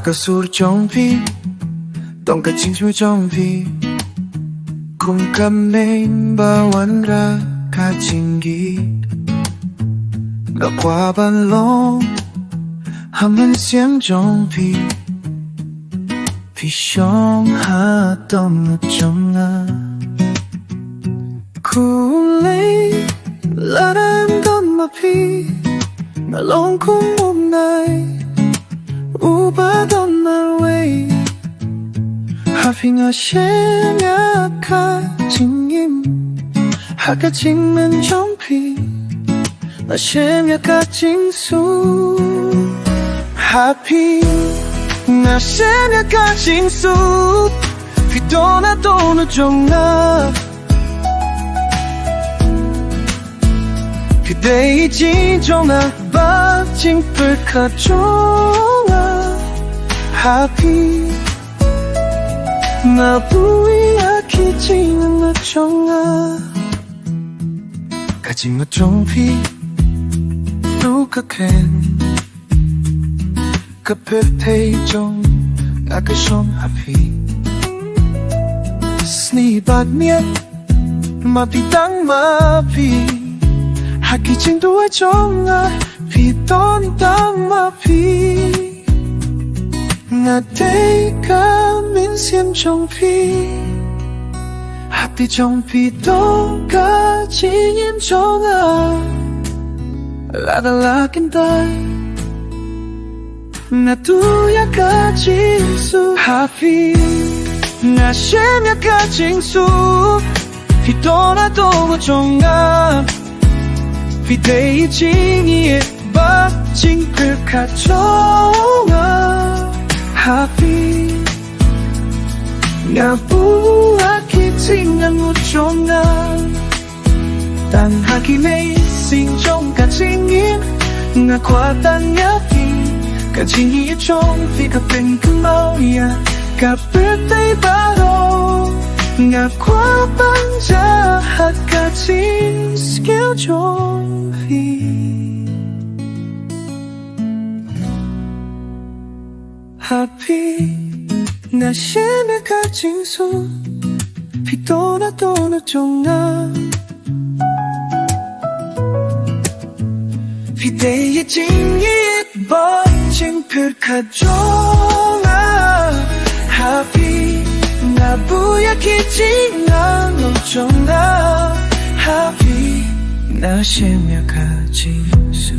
Hakasul Jompi Tongkaching Shwe Jompi Kung kaming bawan ra kachingi Gakwa ban long Haman siang Jompi Pishong ha dom chong na Kulay Laram dom mapi Nalong kung umnay Uba on my way Having a shame 약가징임 하가징면 점피 나 shame 약가징수 Happy 나 shame 약가징수 피도나 도는 종나 그대의 진종나 박징불 가종나 Happy 나 부이야키지는 나 정아 가진 너 좀비 루카켄 카페테이 좀 아까숑 Happy 스니밭미야 마비당 마비 하키징도 아정아 비돈 땅 마비 Nga day ka min xiêm trong phi Hát đi trong phi đó ka chỉ nhiễm trong à là kinh tay Nga tu ya ka chính su Hát phi Nga xem ya ka chính su Phi đó na đâu mà trong à Phi đây chỉ nhiễm bắt chính cực khát trong à Happy Nga buakitingan mo chonga Tan hakilay sing chong kachingin Nga kwatan yapi Kachingin chong fi kapeng kamao ya Ka birthday baro Nga kwapan jahat kaching skill chong fi Happy 나 심해 가진 수 피도나 도나 종나 피대의 징이 멋진 풀카 종나 Happy 나 부약해진 난 종나 Happy 나 심해 가진 수